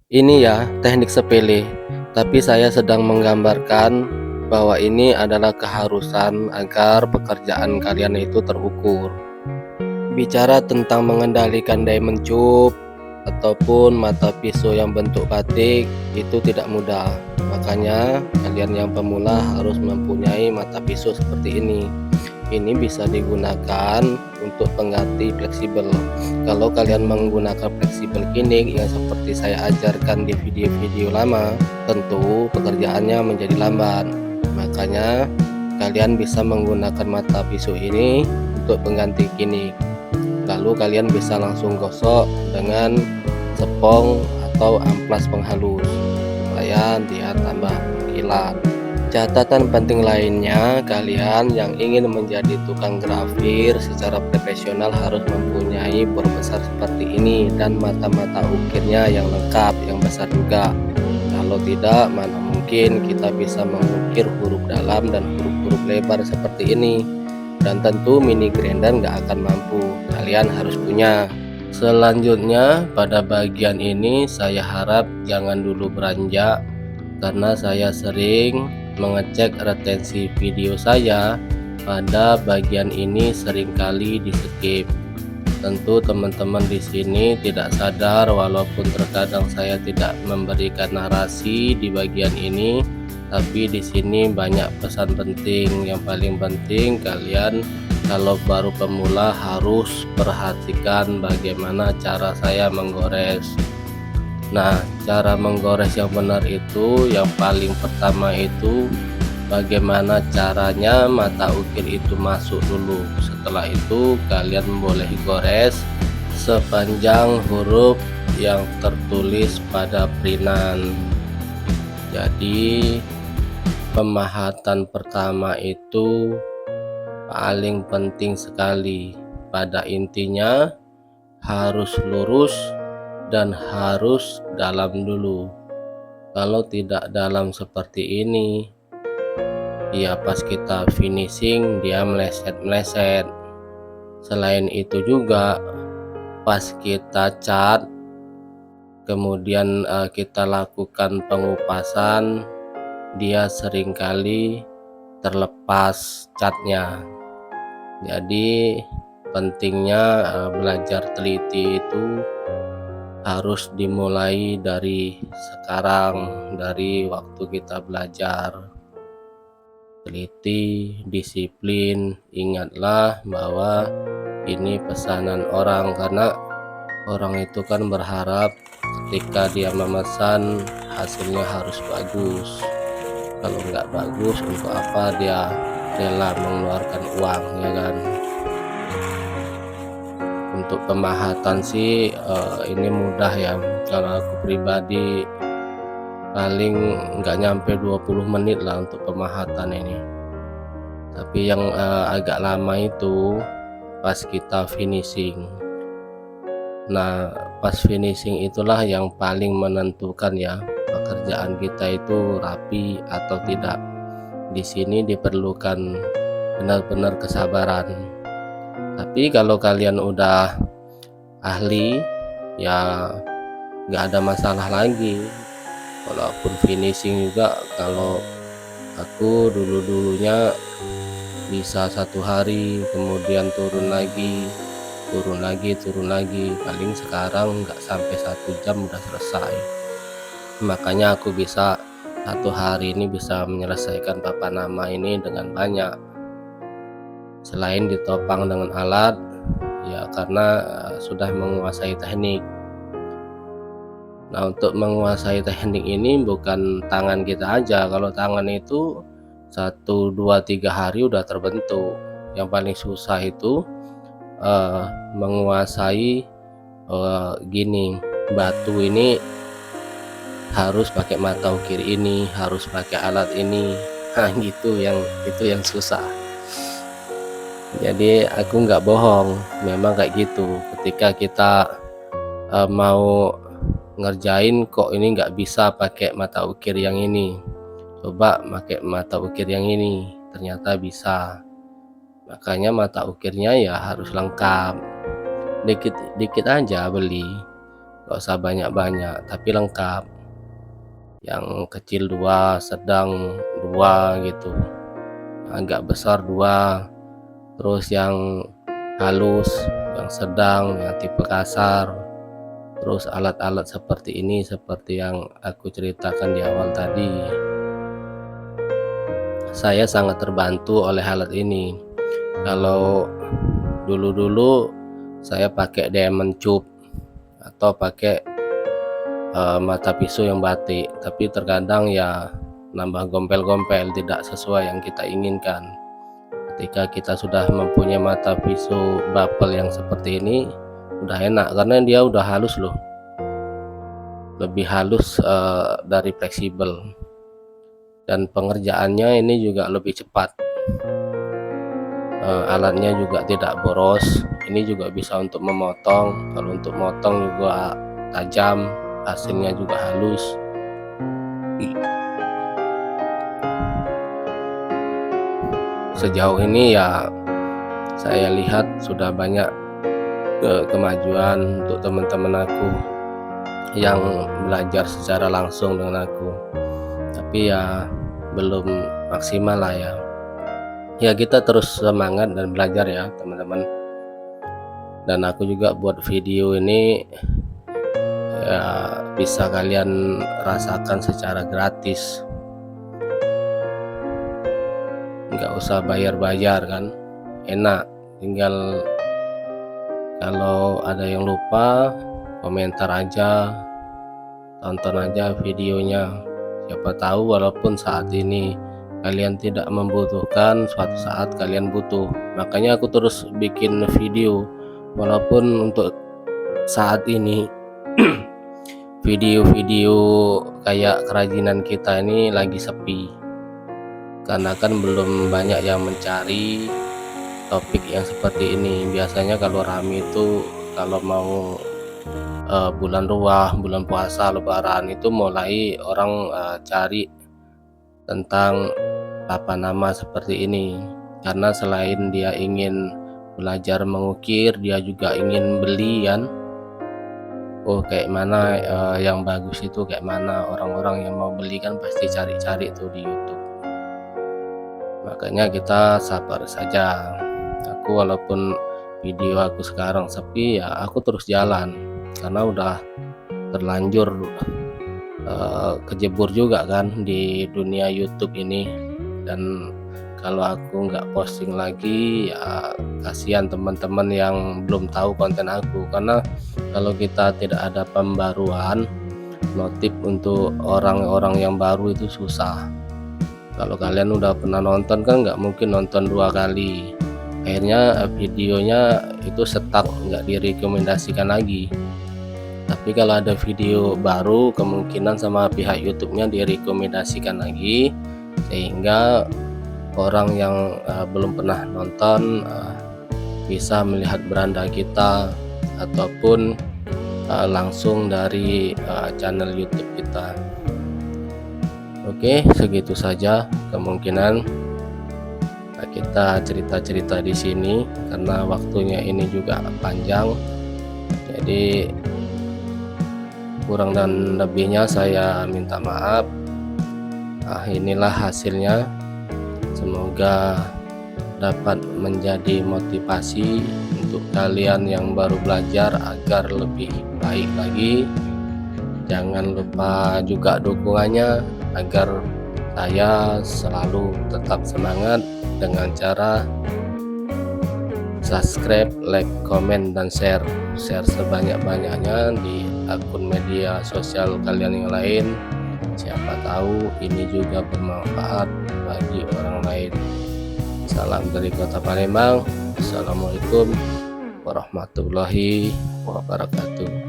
Ini ya teknik sepele, tapi saya sedang menggambarkan bahwa ini adalah keharusan agar pekerjaan kalian itu terukur. Bicara tentang mengendalikan diamond tube ataupun mata pisau yang bentuk batik itu tidak mudah. Makanya kalian yang pemula harus mempunyai mata pisau seperti ini. Ini bisa digunakan untuk pengganti fleksibel. Kalau kalian menggunakan fleksibel kinik yang seperti saya ajarkan di video-video lama, tentu pekerjaannya menjadi lambat. Makanya kalian bisa menggunakan mata pisau ini untuk pengganti kinik. Lalu kalian bisa langsung gosok dengan spons atau amplas penghalus supaya dia tambah kilat. Catatan penting lainnya, kalian yang ingin menjadi tukang grafir secara profesional harus mempunyai bor besar seperti ini dan mata-mata ukirnya yang lengkap, yang besar juga. Kalau tidak, mana mungkin kita bisa mengukir huruf dalam dan huruf-huruf lebar seperti ini. Dan tentu mini grinder nggak akan mampu, kalian harus punya. Selanjutnya pada bagian ini saya harap jangan dulu beranjak, karena saya sering mengecek retensi video saya. Pada bagian ini seringkali di skip. Tentu teman-teman di sini tidak sadar walaupun terkadang saya tidak memberikan narasi di bagian ini, tapi di sini banyak pesan penting. Yang paling penting kalian kalau baru pemula harus perhatikan bagaimana cara saya menggores. Nah, cara menggores yang benar itu yang paling pertama itu bagaimana caranya mata ukir itu masuk dulu. Setelah itu kalian boleh gores sepanjang huruf yang tertulis pada printan. Jadi pemahatan pertama itu paling penting sekali. Pada intinya harus lurus dan harus dalam dulu. Kalau tidak dalam seperti ini, ya pas kita finishing dia meleset-meleset. Selain itu juga pas kita cat, kemudian kita lakukan pengupasan, dia seringkali terlepas catnya. Jadi pentingnya belajar teliti itu harus dimulai dari sekarang, dari waktu kita belajar. Teliti, disiplin, ingatlah bahwa ini pesanan orang, karena orang itu kan berharap ketika dia memesan hasilnya harus bagus. Kalau nggak bagus, untuk apa dia rela mengeluarkan uang, ya kan? Untuk pemahatan sih ini mudah ya. Kalau aku pribadi paling nggak nyampe 20 menit lah untuk pemahatan ini. Tapi yang agak lama itu pas kita finishing. Nah, pas finishing itulah yang paling menentukan ya pekerjaan kita itu rapi atau tidak. Di sini diperlukan benar-benar kesabaran. Tapi kalau kalian udah ahli, ya nggak ada masalah lagi. Walaupun finishing juga, kalau aku dulunya bisa 1 hari, kemudian turun lagi, paling sekarang nggak sampai 1 jam udah selesai. Makanya aku bisa 1 hari ini bisa menyelesaikan papan nama ini dengan banyak. Selain ditopang dengan alat, ya karena sudah menguasai teknik. Nah, untuk menguasai teknik ini bukan tangan kita aja. Kalau tangan itu 1, 2, 3 hari udah terbentuk. Yang paling susah itu menguasai gini, batu ini harus pakai mata ukir ini, harus pakai alat ini. Nah, itu yang susah. Jadi aku nggak bohong, memang kayak gitu. Ketika kita mau ngerjain kok ini nggak bisa pakai mata ukir yang ini, coba pakai mata ukir yang ini, ternyata bisa. Makanya mata ukirnya ya harus lengkap. Dikit-dikit aja beli, nggak usah banyak-banyak tapi lengkap, yang kecil 2, sedang 2 gitu, agak besar 2, terus yang halus, yang sedang, yang tipe kasar. Terus alat-alat seperti ini, seperti yang aku ceritakan di awal tadi, saya sangat terbantu oleh alat ini. Kalau dulu-dulu saya pakai diamond tube atau pakai mata pisau yang batik, tapi terkadang ya nambah gompel-gompel, tidak sesuai yang kita inginkan. Ketika kita sudah mempunyai mata pisau bapel yang seperti ini, udah enak karena dia udah halus loh, lebih halus dari fleksibel, dan pengerjaannya ini juga lebih cepat. Alatnya juga tidak boros, ini juga bisa untuk memotong, kalau untuk motong juga tajam, hasilnya juga halus. Sejauh ini ya saya lihat sudah banyak kemajuan untuk teman-teman aku yang belajar secara langsung dengan aku, tapi ya belum maksimal lah ya. Ya kita terus semangat dan belajar ya teman-teman. Dan aku juga buat video ini ya bisa kalian rasakan secara gratis, nggak usah bayar-bayar kan, enak. Tinggal kalau ada yang lupa, komentar aja, tonton aja videonya. Siapa tahu walaupun saat ini kalian tidak membutuhkan, suatu saat kalian butuh. Makanya aku terus bikin video walaupun untuk saat ini video-video kayak kerajinan kita ini lagi sepi, karena kan belum banyak yang mencari topik yang seperti ini. Biasanya kalau rame itu kalau mau bulan ruah, bulan puasa, lebaran itu mulai orang cari tentang nama seperti ini, karena selain dia ingin belajar mengukir, dia juga ingin beli kan. Oh kayak mana yang bagus itu, kayak mana orang-orang yang mau beli kan pasti cari-cari tuh di YouTube. Makanya kita sabar saja. Aku walaupun video aku sekarang sepi ya aku terus jalan, karena udah terlanjur kejebur juga kan di dunia YouTube ini. Dan kalau aku nggak posting lagi ya kasihan teman-teman yang belum tahu konten aku, karena kalau kita tidak ada pembaruan, notif untuk orang-orang yang baru itu susah. Kalau kalian udah pernah nonton kan nggak mungkin nonton 2 kali, akhirnya videonya itu stuck, nggak direkomendasikan lagi. Tapi kalau ada video baru, kemungkinan sama pihak YouTube-nya direkomendasikan lagi, sehingga orang yang belum pernah nonton bisa melihat beranda kita ataupun langsung dari channel YouTube kita. Oke, segitu saja kemungkinan kita cerita-cerita di sini karena waktunya ini juga panjang. Jadi kurang dan lebihnya saya minta maaf. Inilah hasilnya. Semoga dapat menjadi motivasi untuk kalian yang baru belajar agar lebih baik lagi. Jangan lupa juga dukungannya agar saya selalu tetap semangat dengan cara subscribe, like, komen, dan share sebanyak-banyaknya di akun media sosial kalian yang lain. Siapa tahu ini juga bermanfaat bagi orang lain. Salam dari Kota Palembang. Assalamualaikum warahmatullahi wabarakatuh.